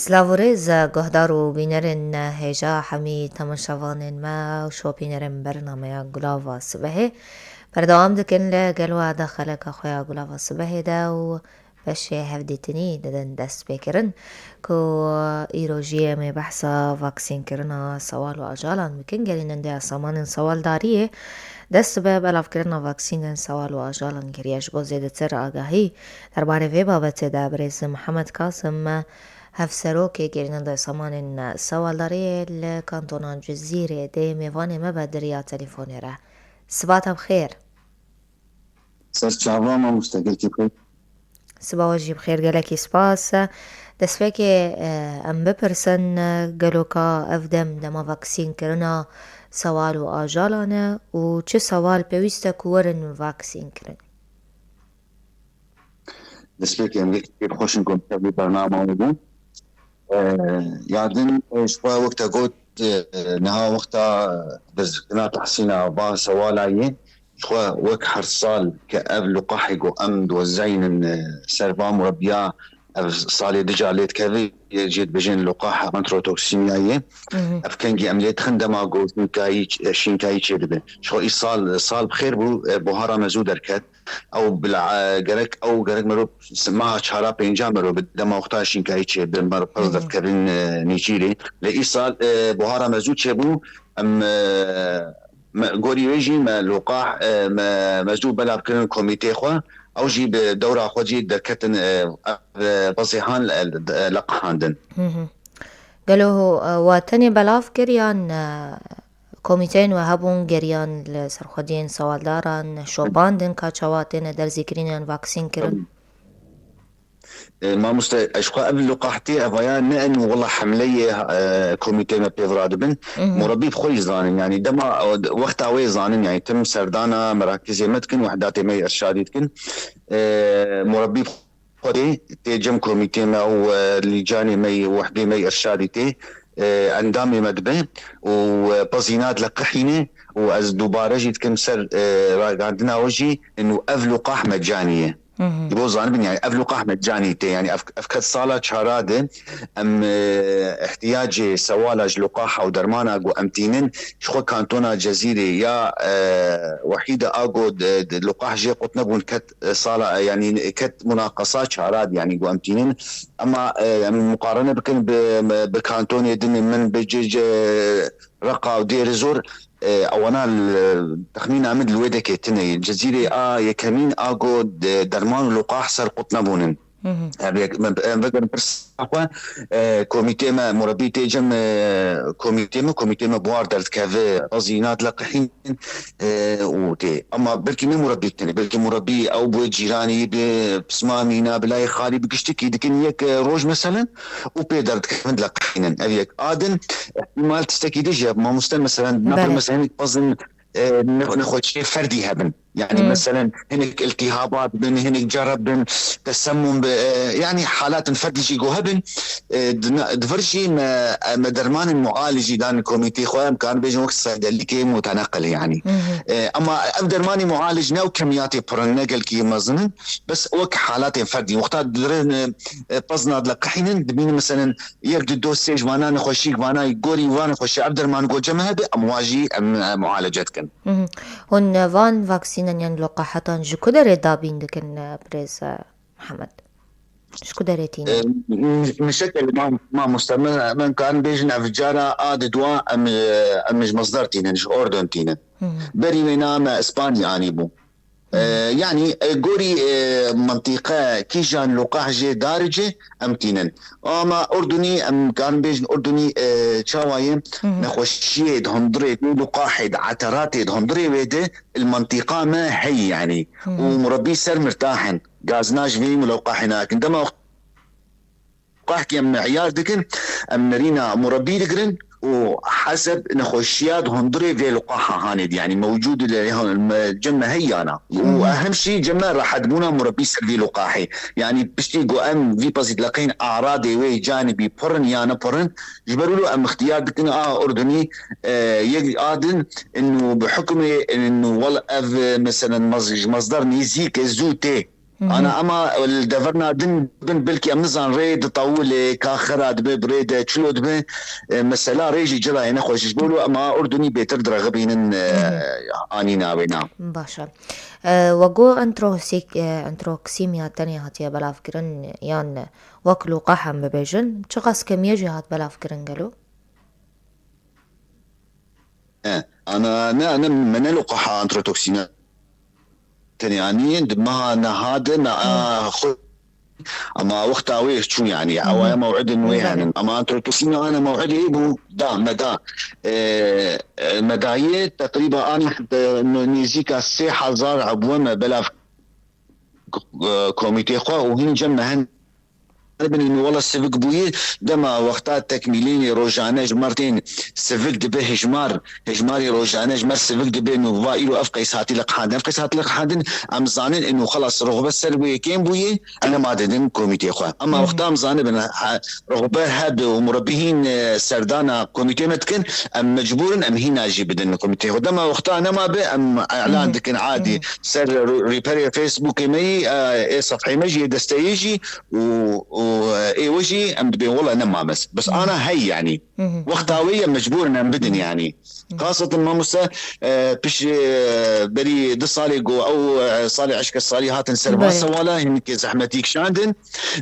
Slavoriz گهدارو بینرین هجا حمی تماشاوانین ما وشو بینرین برنامه گلاوا صبحی بردوام دکن لگلوا داخلك أخويا گلاوا صبحی دا و بشي هفديتني ددن دست بكرن كو إيروجيه مي بحثا فاكسين كرنا سوال وأجالا ممكن قالين دي سامان سوال داريه دست باب الاف کرنا واکسین سوال و آجالان گریش بو زیده تر آگاهی درباره وی بابت دا بریز محمد قاسم هفسروكي گریننده سامان سوال داری لکانتونان جزیره دی میوان مبادریا تليفوني را سبات بخير سرچاوا ما مستقل كيف سبا وجي بخير قالك سباس دسفاكي ام بپرسن قالوكا افدم دما واکسین کرنا سوال و آجالانه و چه سوال پیوسته کورن واکسین کرن دسبك امريكا كيف خوش نكون في برنامج موجود يعدن شوي وقت قلت نها وقتها بس كنا تحسينا با سوالاي شوي وك حرصال كقبل قحق وامد وزين سربا مربيا صالي دجا ليت كذي جيت بجين لقاحة انتروتوكسيمياي افكنجي امليت خندما قلت كاي شينكاي تشدبن شو صال بخير بوهارا مزود دركت او جرك او جرك مرو ما شارا بينجا مرو بدما وقتا شينكاي تشدبن مرو قصدت كرين نيجيري لايصال بوهارا مزود شبو ام قوري ويجي ما لقاح مزود بلا بكن كوميتي خو او جي بدورة خوجي دركتن بصيحان لقحاندن قالوا واتني بلاف جريان كوميتين وهبون جريان لسرخدين سوالداران شوباندن كاتشواتين در ذكرين واكسين كرن ما اشقاء قبل لقاحتي ابايا نأن والله حمليه كوميتي ما بيفرادبن مربي بخوي زانن يعني دما وقتها وي زانن يعني تم سردانا مراكزي متكن وحداتي مي ارشاديتكن مربي بخوي تيجم كوميتي ما او لجاني مي وحدي مي ارشاديتي اندامي مدبه وبزينات لقحينه واز دوباره جيت كمسر عندنا وجي انه لقاح مجانيه يبغوا زانبن يعني لقاح مجاني يعني افكت صالة شاراده ام احتياجي سوالاج لقاحة ودرمانا اقو امتينن شخو كانتونا جزيرة يا وحيدة اقو لقاح جي قط نبون كت صالة يعني كت مناقصات شاراد يعني اقو امتينن اما مقارنة بكن بكانتون يدن من بجيج رقا ودير زور او انا التخمين عمد الويدة كيتني الجزيرة يكمين اقو درمان ولقاح سر قط نبونن بقدر برسقوا كوميتي ما مربي تيجم كوميتي ما بوار درت كذا أزينات لقحين وتي أما بركي مين مربي تاني بركي مربي أو بو جيراني بسمامينا بلاي خالي بقشتكي دكن يك روج مثلا وبيدرت كمان لقحين أبيك آدن احتمال تستكي دجا ما مستن مثلا نفر مثلا بظن ناخذ شيء فردي هبن يعني مثلا هناك التهابات بن هناك جرب بن تسمم يعني حالات فردي جو هبن دفرشي ما درمان المعالج دان كوميتي خوام كان بيجي وقت صيدلي كي متنقل يعني اما درماني معالج نو كمياتي برنقل كي مزن بس وك حالات فردي وقت درن بزنا لقحين دبين مثلا يقد دوسيج وانا نخشيك وانا يقولي وانا خشي عبد ما نقول جمع هذا امواجي معالجتكن هون فان فاكسينا ين لقاحة جو كدر دابين دكن بريز محمد شو قدرتينا مشكل ما مستمر من كان بيجنا في جارة دواء مش مصدرتينا مش أردنتينا بري وينا اسبانيا انيبو يعني قوري منطقة كيجان لقاح جي دارجة امتينن اما اردني ام كان بيجن اردني تشاواي نخوشيه هندري لقاح عترات هندري ويده المنطقة ما هي يعني ومربي سر مرتاحن غازناج فيم لقاح هناك عندما قاحكي ام عيار دكن ام نرينا مربي دكرن وحسب نخوشيات هندري في لقاحة هاند يعني موجود الجمة هي أنا وأهم شيء جمة راح أدمونا مربي سلفي لقاحي يعني بشتي جو أم في بسيط لقين أعراضي وي جانبي برن يانا برن جبروا له أم اختيار دكنا أردني يجي آدن إنه بحكم إنه والله مثلا مصدر نيزيك زوتي انا اما الدفرنا دن بن بلكي امنزان ريد طول كاخرة دبي بريد شلو دبي مسألة ريجي جرا هنا خوش بقولوا اما اردني بيتر درغبين اني ناوينا باشا. وجو انتروكسيميا تانية هاتيا بلا فكرن يان وكلو قحم ببيجن شخص كم يجي هات بلا فكرن قالوا انا من لقاح انتروتوكسين يعني دمها نهاد خذ اما وقتها ويش شو يعني او موعد ويهن اما انتروتوكسين انا موعدي بو دا مدى مداية تقريبا انا نيزيكا 3000 عبوة بلا كوميتي خوا وهن جمعهن بن والله السفك بويه دما وقتات تكميلين روجانج مرتين سفك دبه هجماري روجانج مر سفك دبه انه فايلو افقيس هاتي لق حادن ام زانن انه خلاص رغبه سلبيه كين بويه انا ما ددن كوميتي اخوا اما وقتها ام زانن بن رغبه هاب ومربيين سردانا كوميتي متكن ام مجبور ام هنا اجي بدن كوميتي دما وقتها انا ما به ام اعلان دكن عادي سر ريبير فيسبوك مي صفحه مجي دستيجي و اي وجهي ام بدي والله انا ما بس انا هي يعني وقتاويه مجبور ان بدن يعني خاصة ما مسا بش بري دصالي جو او صالي عشك صالي هاتن سربا سوالا هنك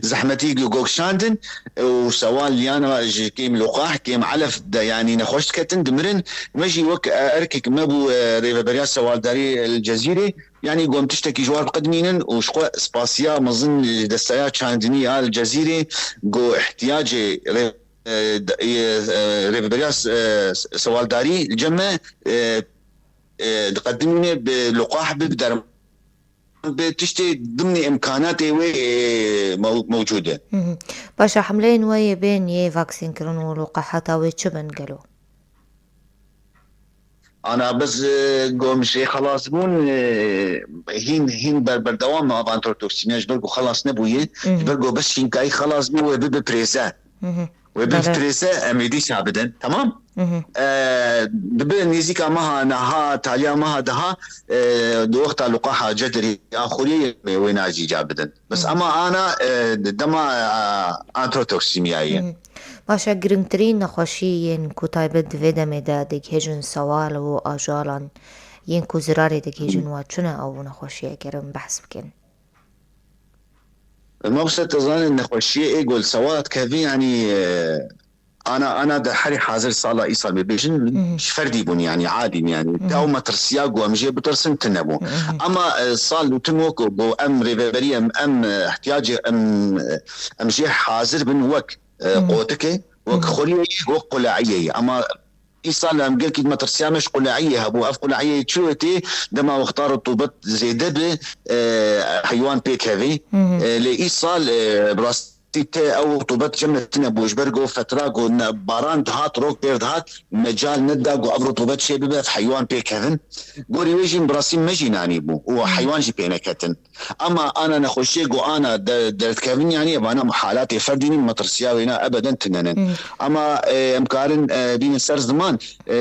زحمتي جو شاندن وسوال لي انا كيم لقاح كيم علف يعني نخوشت كتن دمرن مجي وك اركك مابو ريفا بريا سوال داري الجزيرة يعني قوم تشتكي جوار قدمين وشقوا سباسيا مظن دستايات شاندني الجزيرة جو احتياجي ريفبرياس سوالداري الجمع تقدمني بلقاح بقدر بتشتي ضمن امكاناتي موجوده. باشا حملين ويا بين يه فاكسين كرنو لقاحاتا ويتشبن قالوا انا بس قوم شيء خلاص بون هين بردوام ما بانتروتوكسينياش برقو خلاص نبويه برقو بس هين كاي خلاص بو ببريزا وبالفريسة أميديش أبدا تمام بالنيزيكا مها نها تاليا مها دها دوقت لقاحة جدري آخري ويناجي جابدا بس أما أنا دما أنتروتوكسيميائية باشا گرنگترین نخوشی ین کو تایبت ویدا میدا دیگه هجن سوال و آجالان ین کو زراری دیگه هجن و چونه او نخوشی اگرم بحث بکن المقصد تظن النخوشية يقول سواد كافي يعني انا ده حري حاضر صالة ايصال ببيجن فردي بون يعني عادي يعني داو ما ترسياق وامجي بترسم تنبو اما صال وتموك بو ام ريفيريا ام احتياجي ام جي حاضر بن وك قوتك وك خوريه وك قلاعيه اما إيصال لهم قال كي ما ترسيامش قلاعية هبو أف قلاعية تشوتي دما واختاروا طوبت زيدة حيوان بيك هذي لإيصال براستي او طوبت جمله بوش برجو فتراجو باران دهات روك بير دهات مجال نداجو ابرو طوبت شيء ببث حيوان بيك هذن قوري ويجي براسيم مجي ناني بو هو حيوان جي بينا كتن اما انا نخشي جو انا درت كافين يعني انا محالاتي فرديني ما ترسياوينا ابدا تنن اما امكارن بين السر زمان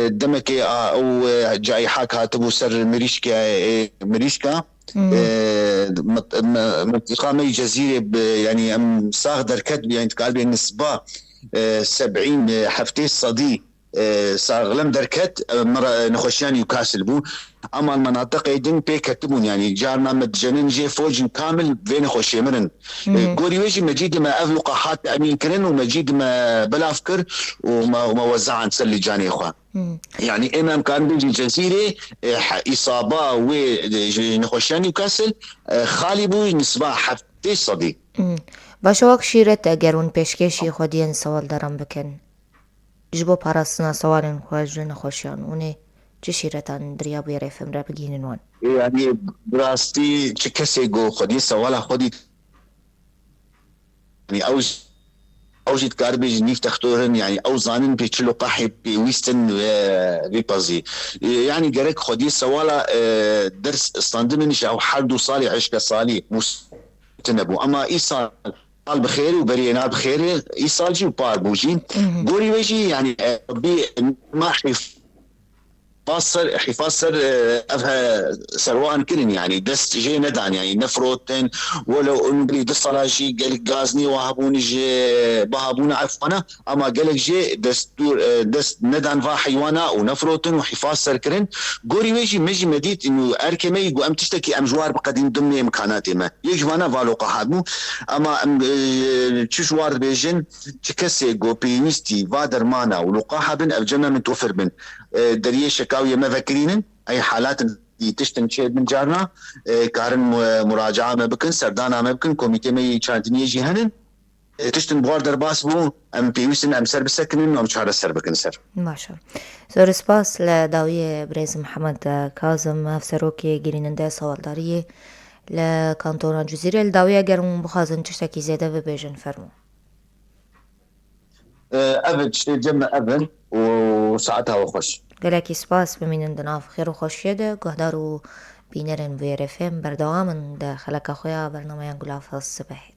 دمك او جاي حاك هاتبو سر مريشكا منطقة جزيرة يعني ام صاغ دركت يعني تقال بين النسبة 70 حفتي صدي صاغلم دركت نخشيان يكاسل بو اما المناطق يدن بيكتبون يعني جارنا متجنن جي فوج كامل بين خوشي مرن قولي ويجي مجيد ما اف لقاحات امين كرن ومجيد ما بلا افكر وما وزع نسلي جاني اخوان يعني امام كان بيجي جزيره اصابه ونخشيان يكاسل خالي بو نسبه حفتي صدي باش وقت شيرت اگرون پیشکشی خودین سوال دارم بکن جبو پاراستنا سوالن خواجو نخوشیان اونه چه شیرتان دریا بيري فهم را بگینن وان يعني براستي چه کسی گو خودی سوالا خودی يعني اوجد كاربيج نيف تختورن يعني او زانن بيتشلو قاحي بويستن ريبازي يعني جرك خودي سوالا درس استندمنش او حد صالي عشق صالي مستنبو اما ايصال بخير وبرينا بخير ايصال جي وبار بوجين قولي ويجي يعني بي ما حيف حفاظ سر افها سروان كلن يعني دست جي ندان يعني نفروتن ولو انجلي دست جي قالك غازني وهبون جي بهبون عفنا اما قالك جي دستور دست ندان فا حيوانا ونفروتن وحفاظ سر كرن قوري ويجي مجي مديت انه اركمي يقو ام تشتكي ام جوار بقديم ضمن امكاناتي ما يجي وانا فالو قهادمو اما ام تشوش وارد بيجن تكسي جو بينيستي فادر مانا ولقاها بن افجنا من توفر بن دريه شكاويه ما فكرين اي حالات تشتن شيء من جارنا كارن مراجعه ما بكن سردانا ما بكن كوميتي ما يشانتني يجي هنن تشتن بواردر باس بو ام بيوسن ام سر بسكنن ام شهر السر بكن سر ماشا زور سپاس لداویه بريز محمد كاظم افسروکی گریننده سوالداریه لكانتون الجزيرة الداوية قرم بخازن تشتكي زيادة ببيجن فرمو ابد جمع ابد وساعتها وخش قالك سپاس بمين دناف خير وخوش يده قهدارو بينرن ويرفم بردوامن دا خلق خويا برنامه ينقل الصبح